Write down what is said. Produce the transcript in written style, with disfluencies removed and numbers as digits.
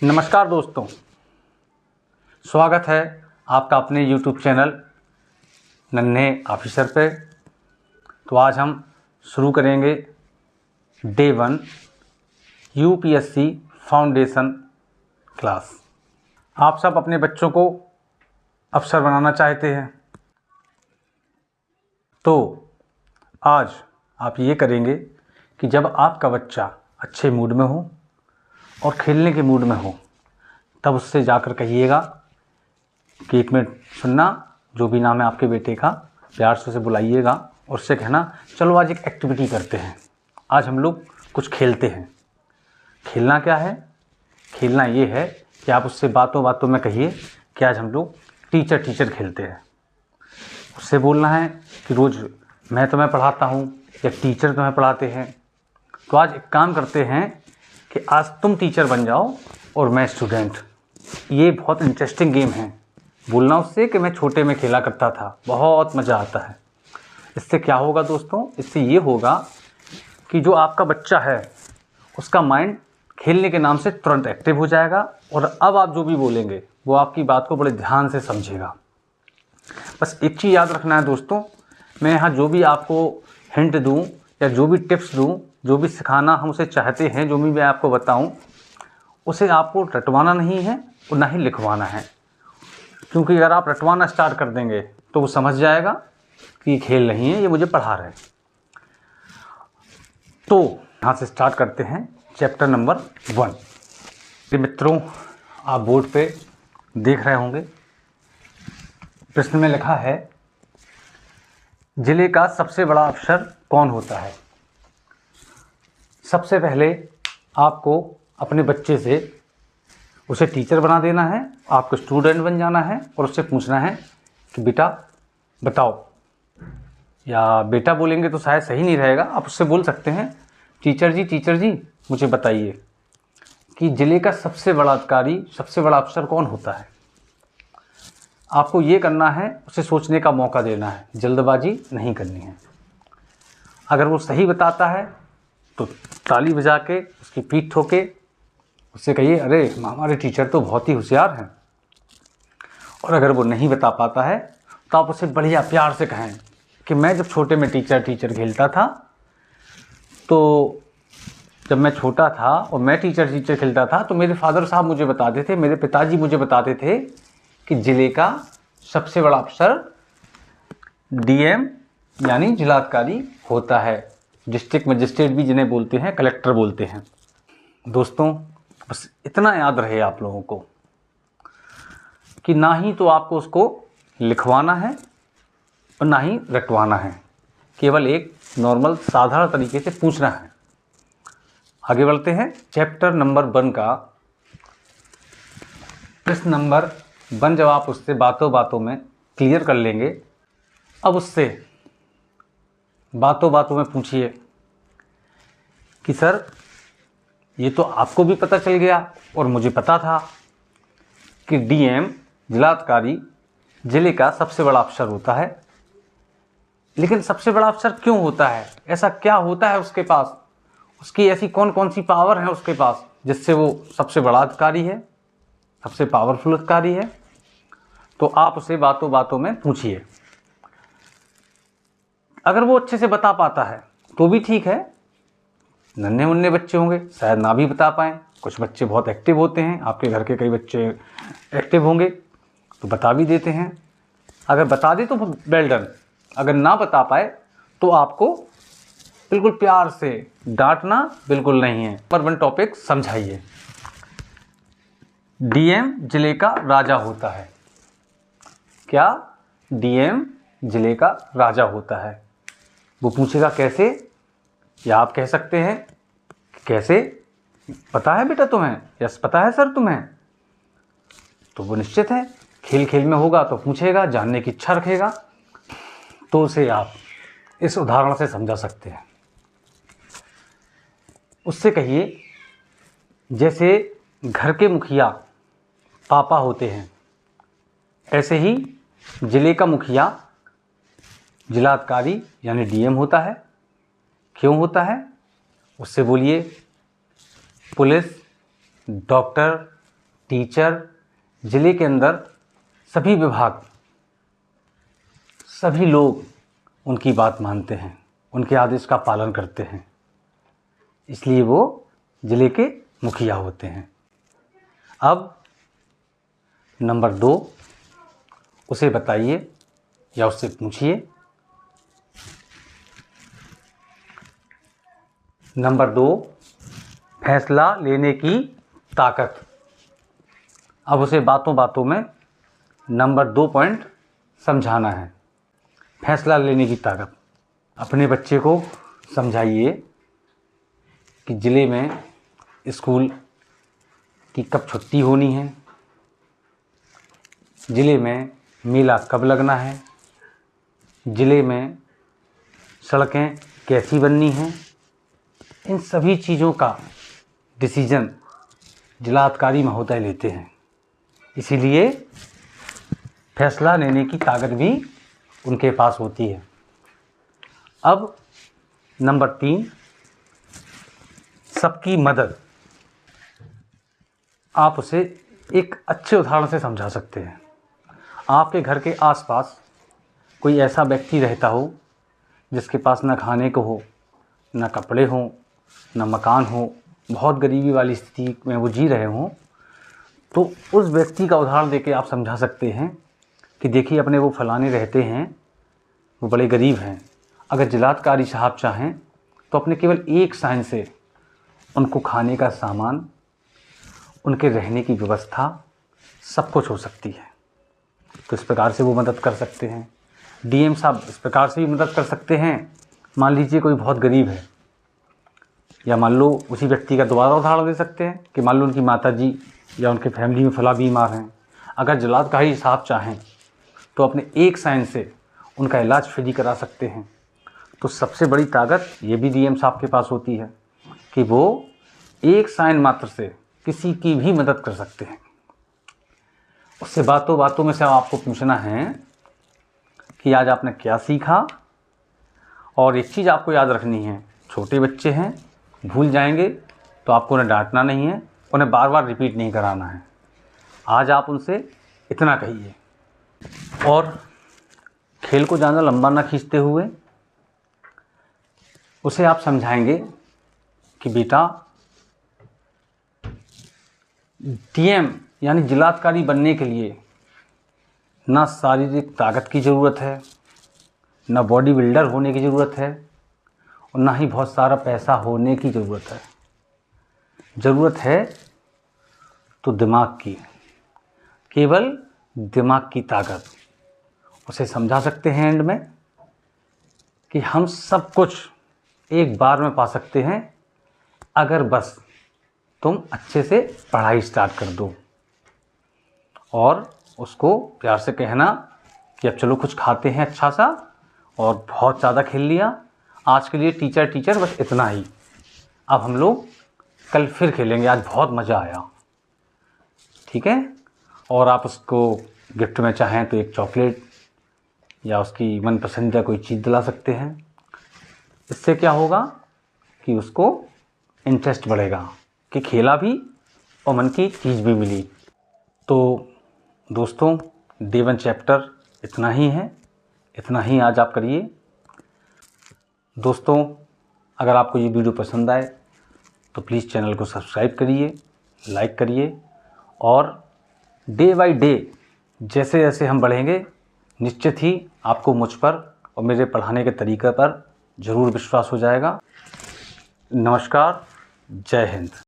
नमस्कार दोस्तों, स्वागत है आपका अपने YouTube चैनल नन्हे ऑफिसर पे। तो आज हम शुरू करेंगे डे 1 UPSC फाउंडेशन क्लास। आप सब अपने बच्चों को अफसर बनाना चाहते हैं, तो आज आप ये करेंगे कि जब आपका बच्चा अच्छे मूड में हो और खेलने के मूड में हो, तब उससे जाकर कहिएगा कि 1 मिनट सुनना, जो भी नाम है आपके बेटे का, प्यार से उसे बुलाइएगा और उससे कहना चलो आज एक एक्टिविटी करते हैं, आज हम लोग कुछ खेलते हैं। खेलना क्या है? खेलना ये है कि आप उससे बातों बातों में कहिए कि आज हम लोग टीचर खेलते हैं। उससे बोलना है कि रोज़ मैं तुम्हें पढ़ाता हूँ या टीचर तुम्हें पढ़ाते हैं, तो आज एक काम करते हैं कि आज तुम टीचर बन जाओ और मैं स्टूडेंट। ये बहुत इंटरेस्टिंग गेम है। बोलना उससे कि मैं छोटे में खेला करता था, बहुत मज़ा आता है। इससे क्या होगा दोस्तों? इससे ये होगा कि जो आपका बच्चा है उसका माइंड खेलने के नाम से तुरंत एक्टिव हो जाएगा और अब आप जो भी बोलेंगे वो आपकी बात को बड़े ध्यान से समझेगा। बस एक चीज़ याद रखना है दोस्तों, मैं यहाँ जो भी आपको हिंट दूँ या जो भी टिप्स दूँ, जो भी सिखाना हम उसे चाहते हैं, जो भी मैं आपको बताऊं, उसे आपको रटवाना नहीं है और ना ही लिखवाना है। क्योंकि अगर आप रटवाना स्टार्ट कर देंगे तो वो समझ जाएगा कि ये खेल नहीं है, ये मुझे पढ़ा रहे हैं। तो यहाँ से स्टार्ट करते हैं चैप्टर नंबर 1। मित्रों, आप बोर्ड पे देख रहे होंगे, प्रश्न में लिखा है जिले का सबसे बड़ा अफसर कौन होता है? सबसे पहले आपको अपने बच्चे से उसे टीचर बना देना है, आपको स्टूडेंट बन जाना है और उससे पूछना है कि बेटा बताओ, या बेटा बोलेंगे तो शायद सही नहीं रहेगा, आप उससे बोल सकते हैं टीचर जी मुझे बताइए कि ज़िले का सबसे बड़ा अधिकारी, सबसे बड़ा अफसर कौन होता है। आपको ये करना है, उसे सोचने का मौका देना है, जल्दबाजी नहीं करनी है। अगर वो सही बताता है तो ताली बजा के उसकी पीठ ठोके, उससे कहिए अरे हमारे टीचर तो बहुत ही होशियार हैं। और अगर वो नहीं बता पाता है तो आप उसे बढ़िया प्यार से कहें कि मैं जब छोटे में टीचर खेलता था, तो जब मैं छोटा था और मैं टीचर खेलता था तो मेरे फादर साहब मुझे बताते थे, मेरे पिताजी मुझे बताते थे कि ज़िले का सबसे बड़ा अफसर DM यानी जिलाधिकारी होता है। डिस्ट्रिक्ट मजिस्ट्रेट भी जिन्हें बोलते हैं, कलेक्टर बोलते हैं। दोस्तों, बस इतना याद रहे आप लोगों को कि ना ही तो आपको उसको लिखवाना है और ना ही रटवाना है, केवल एक नॉर्मल साधारण तरीके से पूछना है। आगे बढ़ते हैं। चैप्टर नंबर 1 का प्रश्न नंबर 1 जब आप उससे बातों बातों में क्लियर कर लेंगे, अब उससे बातों बातों में पूछिए कि सर ये तो आपको भी पता चल गया और मुझे पता था कि DM जिलाधिकारी ज़िले का सबसे बड़ा अफसर होता है, लेकिन सबसे बड़ा अफसर क्यों होता है? ऐसा क्या होता है उसके पास? उसकी ऐसी कौन कौन सी पावर है उसके पास जिससे वो सबसे बड़ा अधिकारी है, सबसे पावरफुल अधिकारी है? तो आप उसे बातों बातों में पूछिए। अगर वो अच्छे से बता पाता है तो भी ठीक है, नन्हे मुन्ने बच्चे होंगे शायद ना भी बता पाएँ। कुछ बच्चे बहुत एक्टिव होते हैं, आपके घर के कई बच्चे एक्टिव होंगे तो बता भी देते हैं। अगर बता दे तो वेल डन, अगर ना बता पाए तो आपको बिल्कुल प्यार से डांटना बिल्कुल नहीं है। नंबर 1 टॉपिक समझाइए। DM जिले का राजा होता है। क्या? DM जिले का राजा होता है। वो पूछेगा कैसे, या आप कह सकते हैं कैसे पता है बेटा तुम्हें? यस पता है सर तुम्हें। तो वो निश्चित है खेल खेल में होगा तो पूछेगा, जानने की इच्छा रखेगा। तो उसे आप इस उदाहरण से समझा सकते हैं। उससे कहिए जैसे घर के मुखिया पापा होते हैं, ऐसे ही ज़िले का मुखिया जिलाधिकारी यानी DM होता है। क्यों होता है? उससे बोलिए पुलिस, डॉक्टर, टीचर, ज़िले के अंदर सभी विभाग, सभी लोग उनकी बात मानते हैं, उनके आदेश का पालन करते हैं, इसलिए वो ज़िले के मुखिया होते हैं। अब नंबर 2, उसे बताइए या उससे पूछिए। नंबर 2, फैसला लेने की ताकत। अब उसे बातों बातों में नंबर 2 पॉइंट समझाना है। फैसला लेने की ताकत। अपने बच्चे को समझाइए कि ज़िले में स्कूल की कब छुट्टी होनी है, ज़िले में मेला कब लगना है, ज़िले में सड़कें कैसी बननी हैं। इन सभी चीज़ों का डिसीजन जिलाधिकारी महोदय लेते हैं, इसीलिए फैसला लेने की ताकत भी उनके पास होती है। अब नंबर 3, सबकी मदद। आप उसे एक अच्छे उदाहरण से समझा सकते हैं। आपके घर के आसपास कोई ऐसा व्यक्ति रहता हो जिसके पास न खाने को हो, न कपड़े हों, न मकान हो, बहुत गरीबी वाली स्थिति में वो जी रहे हों, तो उस व्यक्ति का उदाहरण देके आप समझा सकते हैं कि देखिए अपने वो फलाने रहते हैं, वो बड़े गरीब हैं। अगर जिलाधिकारी साहब चाहें तो अपने केवल एक साइन से उनको खाने का सामान, उनके रहने की व्यवस्था सब कुछ हो सकती है। तो इस प्रकार से वो मदद कर सकते हैं। डीएम साहब इस प्रकार से भी मदद कर सकते हैं। मान लीजिए कोई बहुत गरीब है, या मान लो उसी व्यक्ति का दोबारा उदाहरण दे सकते हैं कि मान लो उनकी माताजी या उनके फैमिली में फला बीमार हैं। अगर जिलाधिकारी साहब चाहें तो अपने एक साइन से उनका इलाज फ्री करा सकते हैं। तो सबसे बड़ी ताकत ये भी डीएम साहब के पास होती है कि वो एक साइन मात्र से किसी की भी मदद कर सकते हैं। उससे बातों बातों में से आपको पूछना है कि आज आपने क्या सीखा। और एक चीज़ आपको याद रखनी है, छोटे बच्चे हैं, भूल जाएंगे तो आपको उन्हें डांटना नहीं है, उन्हें बार बार रिपीट नहीं कराना है। आज आप उनसे इतना कहिए। और खेल को ज़्यादा लंबा ना खींचते हुए उसे आप समझाएंगे कि बेटा डीएम यानी जिलाधिकारी बनने के लिए ना शारीरिक ताकत की ज़रूरत है, ना बॉडी बिल्डर होने की ज़रूरत है, और ना ही बहुत सारा पैसा होने की ज़रूरत है। ज़रूरत है तो दिमाग की, केवल दिमाग की ताकत। उसे समझा सकते हैं एंड में कि हम सब कुछ एक बार में पा सकते हैं अगर बस तुम अच्छे से पढ़ाई स्टार्ट कर दो। और उसको प्यार से कहना कि अब चलो कुछ खाते हैं अच्छा सा, और बहुत ज़्यादा खेल लिया, आज के लिए टीचर बस इतना ही, अब हम लोग कल फिर खेलेंगे, आज बहुत मज़ा आया, ठीक है। और आप उसको गिफ्ट में चाहें तो एक चॉकलेट या उसकी मनपसंदीदा कोई चीज़ दिला सकते हैं। इससे क्या होगा कि उसको इंटरेस्ट बढ़ेगा कि खेला भी और मन की चीज़ भी मिली। तो दोस्तों, डे 1 चैप्टर इतना ही है, इतना ही आज आप करिए। दोस्तों, अगर आपको ये वीडियो पसंद आए तो प्लीज़ चैनल को सब्सक्राइब करिए, लाइक करिए, और डे बाय डे जैसे जैसे हम बढ़ेंगे निश्चित ही आपको मुझ पर और मेरे पढ़ाने के तरीक़े पर ज़रूर विश्वास हो जाएगा। नमस्कार, जय हिंद।